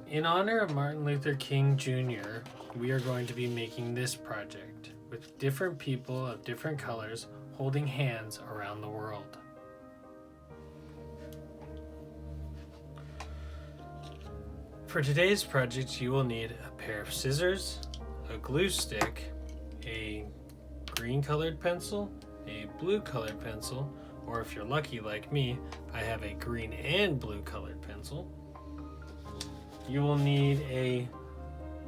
In honor of Martin Luther King Jr., we are going to be making this project with different people of different colors holding hands around the world. For today's project, you will need a pair of scissors, a glue stick, a green colored pencil, a blue colored pencil, or if you're lucky like me, I have a green and blue colored pencil. You will need a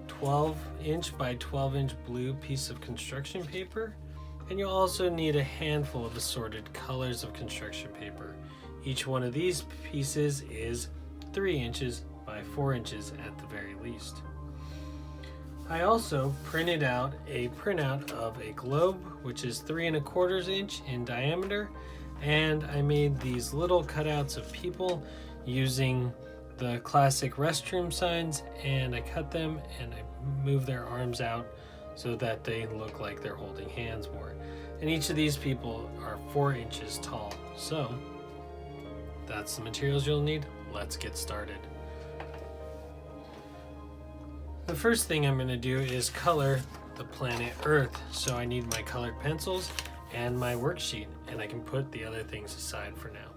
12-inch by 12-inch blue piece of construction paper, and you'll also need a handful of assorted colors of construction paper. Each one of these pieces is 3 inches by 4 inches at the very least. I also printed out a printout of a globe, which is 3 1/4 inch in diameter, and I made these little cutouts of people using the classic restroom signs, and I cut them and I move their arms out so that they look like they're holding hands more. And each of these people are 4 inches tall. So that's the materials you'll need. Let's get started. The first thing I'm going to do is color the planet Earth. So I need my colored pencils and my worksheet, and I can put the other things aside for now.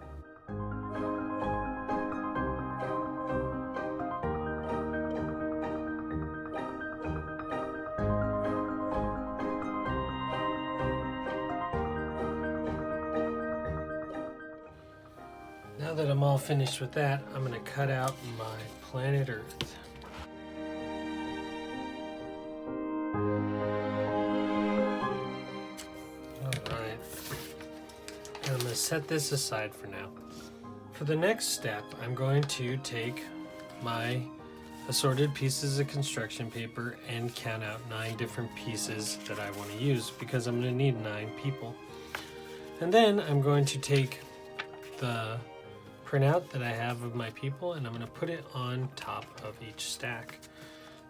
Now that I'm all finished with that, I'm going to cut out my planet Earth. Alright, and I'm going to set this aside for now. For the next step, I'm going to take my assorted pieces of construction paper and count out 9 different pieces that I want to use because I'm going to need 9 people. And then I'm going to take the printout that I have of my people, and I'm going to put it on top of each stack.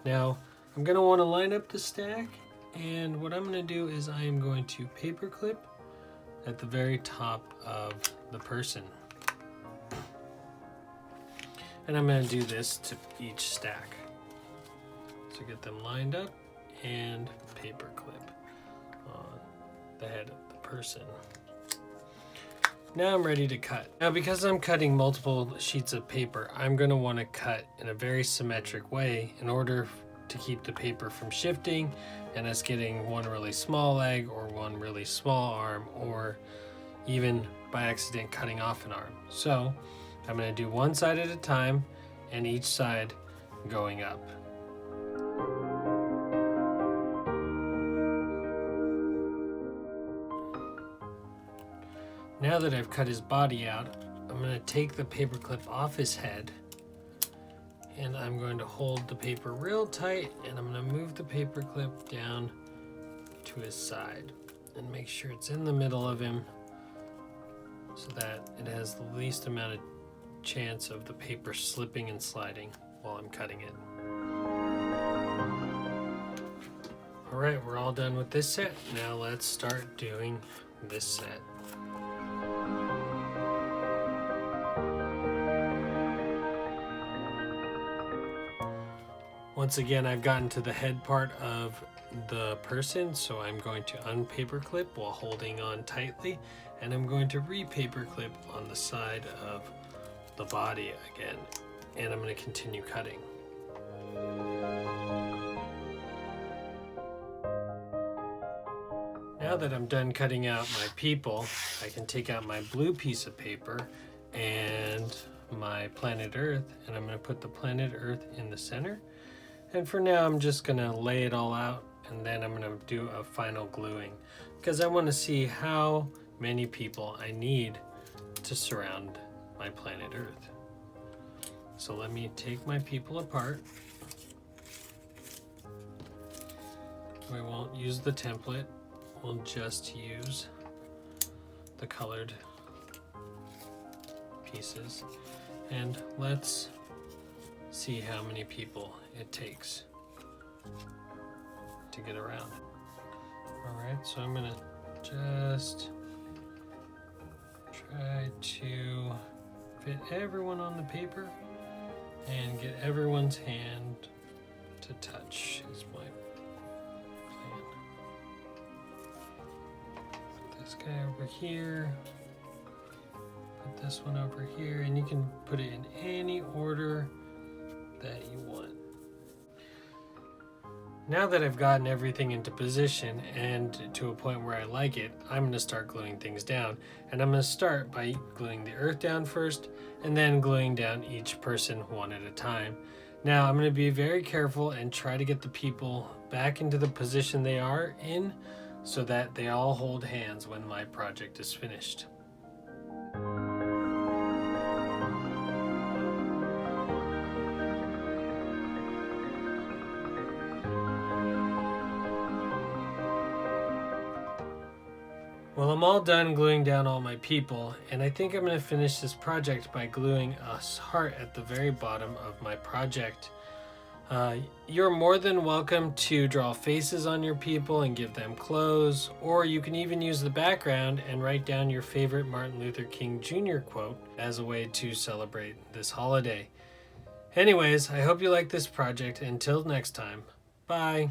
Now I'm going to want to line up the stack, and what I'm going to do is I am going to paper clip at the very top of the person, and I'm going to do this to each stack. So get them lined up and paper clip on the head of the person. Now I'm ready to cut. Now because I'm cutting multiple sheets of paper, I'm going to want to cut in a very symmetric way in order to keep the paper from shifting and us getting one really small leg or one really small arm, or even by accident cutting off an arm. So I'm going to do one side at a time and each side going up. Now that I've cut his body out, I'm going to take the paper clip off his head, and I'm going to hold the paper real tight, and I'm going to move the paper clip down to his side and make sure it's in the middle of him so that it has the least amount of chance of the paper slipping and sliding while I'm cutting it. Alright, we're all done with this set. Now let's start doing this set. Once again, I've gotten to the head part of the person, so I'm going to unpaper clip while holding on tightly, and I'm going to re-paper clip on the side of the body again, and I'm going to continue cutting. Now that I'm done cutting out my people, I can take out my blue piece of paper and my planet Earth, and I'm going to put the planet Earth in the center. And for now, I'm just going to lay it all out, and then I'm going to do a final gluing because I want to see how many people I need to surround my planet Earth. So let me take my people apart. We won't use the template. We'll just use the colored pieces. And let's see how many people it takes to get around. Alright, so I'm gonna just try to fit everyone on the paper and get everyone's hand to touch is my plan. Put this guy over here. Put this one over here, and you can put it in any order that you want. Now that I've gotten everything into position and to a point where I like it, I'm going to start gluing things down. And I'm going to start by gluing the earth down first, and then gluing down each person one at a time. Now I'm going to be very careful and try to get the people back into the position they are in so that they all hold hands when my project is finished. Well, I'm all done gluing down all my people, and I think I'm going to finish this project by gluing a heart at the very bottom of my project. You're more than welcome to draw faces on your people and give them clothes, or you can even use the background and write down your favorite Martin Luther King Jr. quote as a way to celebrate this holiday. Anyways, I hope you like this project. Until next time, bye!